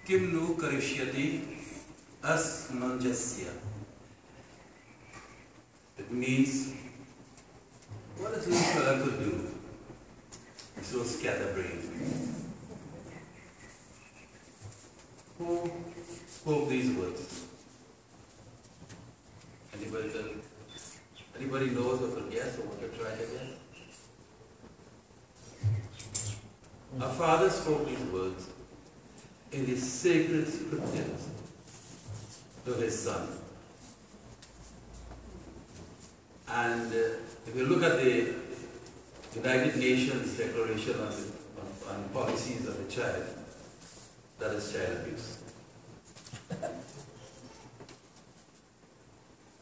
Kim nu karishyati asmanjasya. It means, what does this fellow could do? He's so scatterbrained. Who spoke these words? Anybody knows or could guess or want to try to guess? Our father spoke these words in his sacred scriptures to his son. And if you look at the United Nations Declaration on Policies of the Child, that is child abuse.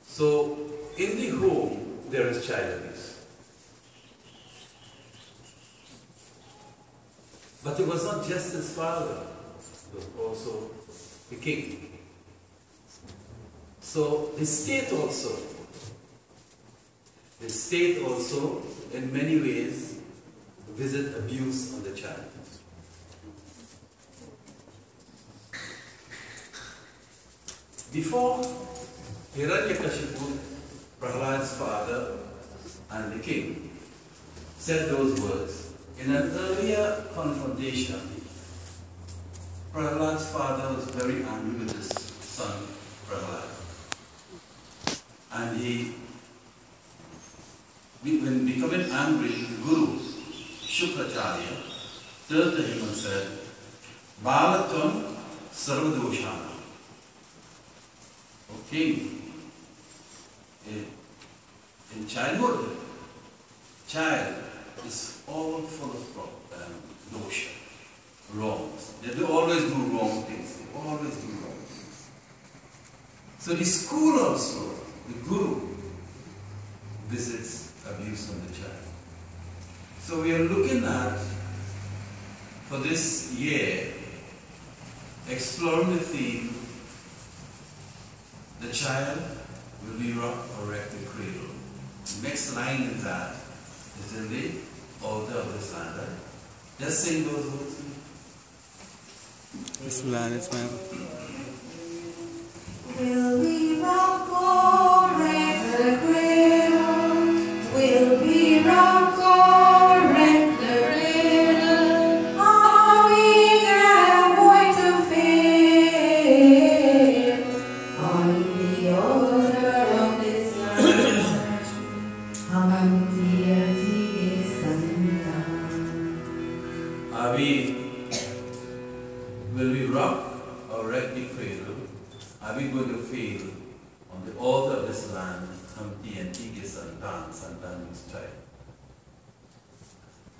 So, in the home, there is child abuse. But it was not just his father, it was also the king. So, the state also, in many ways, visit abuse on the child. Before Hiranyakashipu, Prahlad's father and the king, said those words, in an earlier confrontation, Prahlad's father was very angry with his son, Prahlad. And when becoming angry, the Guru, Shukracharya, turned to him and said, Balatvam Sarvadoshana. O king, in childhood, child is all full of dosha, wrongs. They do always do wrong things. They always do wrong things. So the school also, the guru, visits abuse on the child. So we are looking at, for this year, exploring the theme, the child will be rocked or wrecked the cradle. The next line in that is in the altar of this land, right? Just sing those words. This land is mine. Will we rock or wreck the cradle? Will we rock or wreck the cradle? Are we going to fail on the altar of this land? Will we rock or wreck the cradle? Are we going to fail on the altar of this land?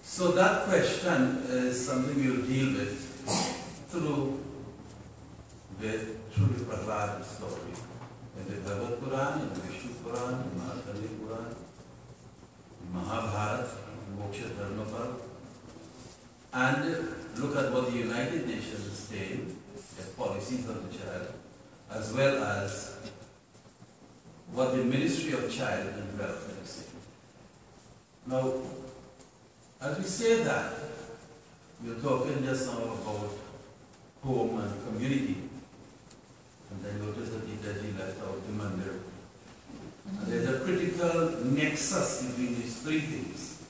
So that question is something we'll deal with through the Prahlad story. In the Bhagavad Puran, in the Vishnu Puran, in the Mahatmya Puran, in Mahabharata, Moksha Dharma, and look at what the United Nations say, their policies on the child, as well as what the Ministry of Child and Welfare say. Now, as we say that, we are talking just now about home and community. And I noticed that Itaji left out the mandir. And there's a critical nexus between these three things.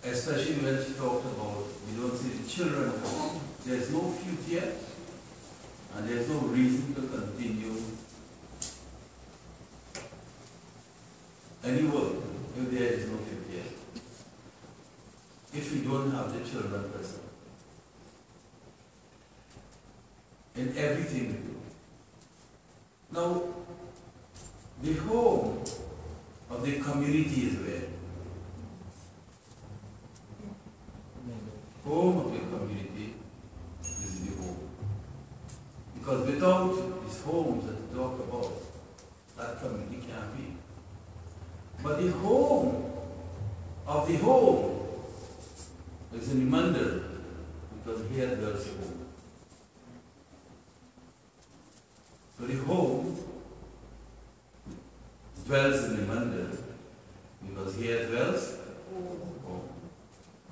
Especially when she talked about, we don't see the children at home. There's no future, and there's no reason to continue any work if there is no future. If we don't have the children present in everything we do. Now, the home of the community is where? Home of the community is the home. Because without these homes that we talk about, that community can't be. But the home of the home is in the mandir, because here dwells the home. So the home dwells in the mandir, because here dwells home.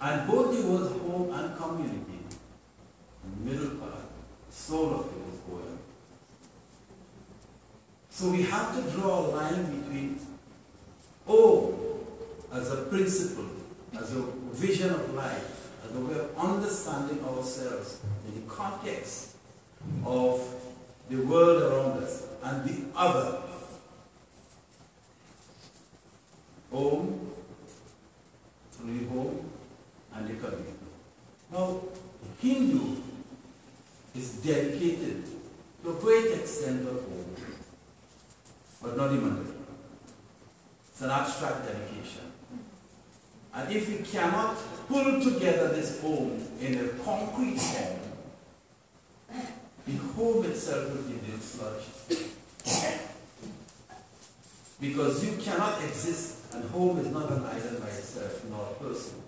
And both the words home and community, in the middle part, soul of the poem. So we have to draw a line between Om as a principle, as a vision of life, as a way of understanding ourselves in the context of the world around us, and the other. Om, through the home and the community. Now, Hindu is dedicated to a great extent of home, but not immanent. It's an abstract dedication. And if we cannot pull together this home in a concrete form, the home itself will be dislodged. Because you cannot exist, and home is not an island by itself, nor a person.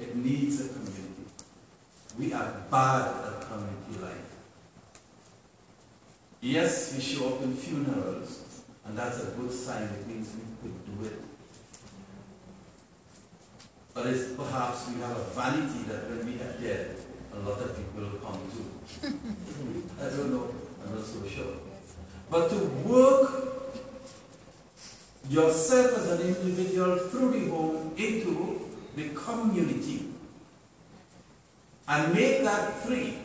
It needs a community. We are bad at community life. Yes, we show up in funerals, and that's a good sign. It means we could do it. But it's perhaps we have a vanity that when we are dead, a lot of people will come too. I don't know, I'm not so sure. But to work yourself as an individual through the home into the community and make that three,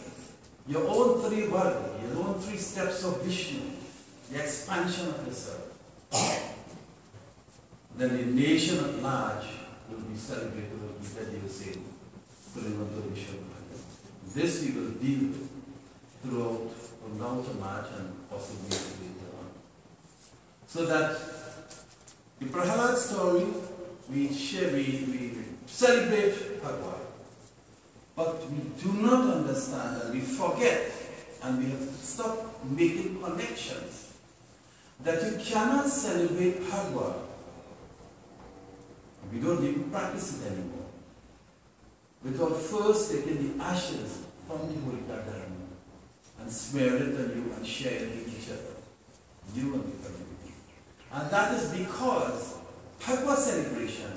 your own three body, your own three steps of Vishnu, the expansion of yourself. Then the nation at large will be celebrated with the Gita saying, this we will deal with throughout from now to March and possibly later on. So that the Prahalad story, we celebrate Bhagwan, but we do not understand and we forget, and we have to stop making connections that you cannot celebrate Bhagwan. We don't even practice it anymore without first taking the ashes from the Holika Dharma and smear it on you and share it with each other, you and the community. And that is because Bhagwan celebration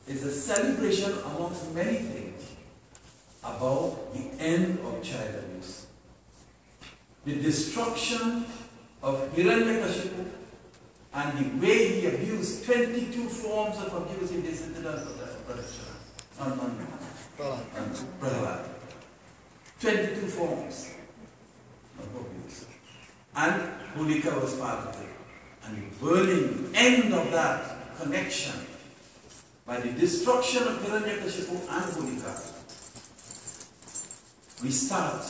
is a celebration amongst many things about the end of child abuse, the destruction of Hiranyakashipu, and the way he abused 22 forms of abuse he visited on Prahalad. 22 forms of abuse. And Holika was part of it. And the burning end of that connection by the destruction of Hiranyakashipu and Holika, we start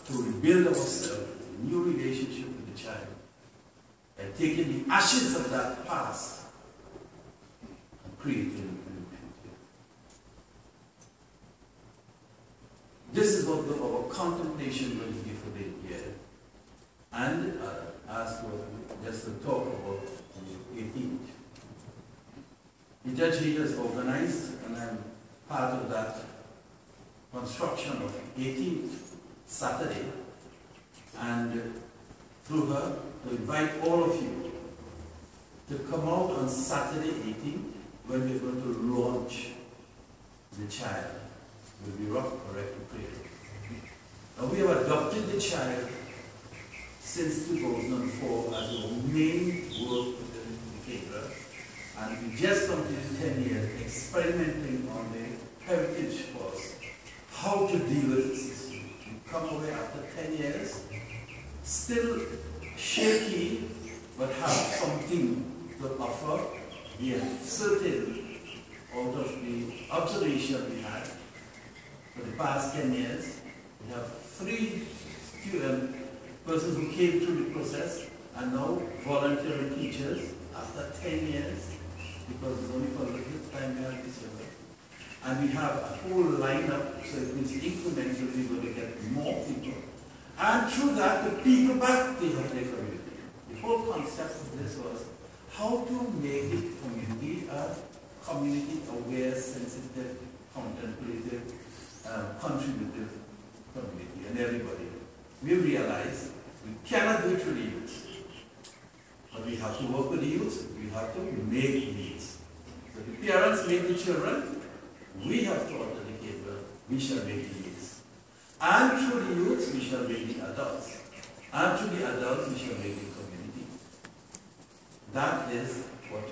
to rebuild ourselves, a new relationship with the child, by taking the ashes of that past and creating a new future. This is what our contemplation will be for the year. And ask just to talk about the 18th. The Judge has organized, and I'm part of that construction of 18th Saturday, and through her to invite all of you to come out on Saturday 18th when we're going to launch the child with the rough corrective prayer. Now we have adopted the child since 2004 as our main work within the Kendra, and we just completed 10 years experimenting on the heritage course, how to deal with the system. We come away after 10 years, still shaky, but have something to offer. We are certain out of the observation we had for the past 10 years, we have 3 persons who came through the process and now voluntary teachers after 10 years, because it's only for a little time we have this year. And we have a whole lineup, so it means incrementally we're going to get more people. And through that, the people back to the community. The whole concept of this was how to make the community a community-aware, sensitive, contemplative, contributive community, and everybody. We realized we cannot do it through the youth, but we have to work with the youth, we have to make the youth. So the parents make the children, we have to alter the cable, we shall make the youth. And through the youth, we shall make the adults. and to the adult mission-making community. That is what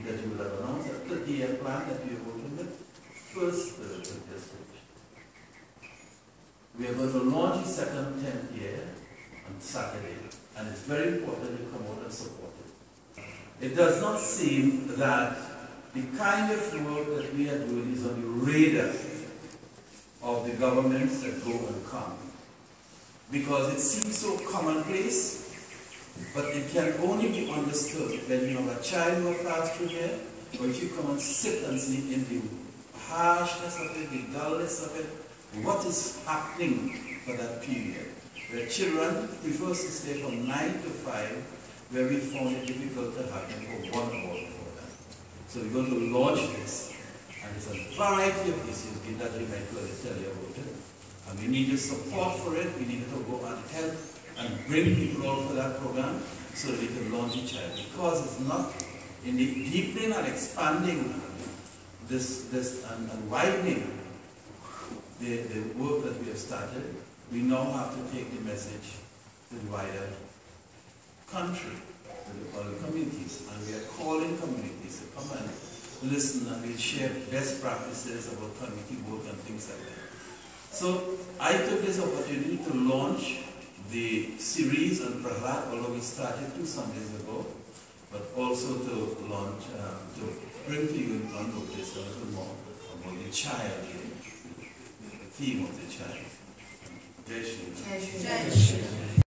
that you will have announced, a 30-year plan that we are working with, first to this stage. We are going to launch the second 10th year on Saturday, and it's very important you come out and support it. It does not seem that the kind of work that we are doing is on the radar of the governments that go and come, because it seems so commonplace, but it can only be understood when you have a child who has passed through here, or if you come and sit and see in the harshness of it, the dullness of it, what is happening for that period, where children prefer to stay from 9 to 5, where we found it difficult to happen for 1 hour for them. So we're going to launch this, and it's a variety of issues that we might tell you about it. And we need your support for it. We need to go and help and bring people out for that program so that we can launch each other. Because it's not in the deepening and expanding this and widening the work that we have started, we now have to take the message to the wider country, to the other communities. And we are calling communities to come and listen, and we'll share best practices about community work and things like that. So I took this opportunity to launch the series on Prahlad, although we started 2 Sundays ago, but also to launch, to bring to you on notice a little more about the child, the theme of the child. Jai Shri Ram. Jai Shri Ram.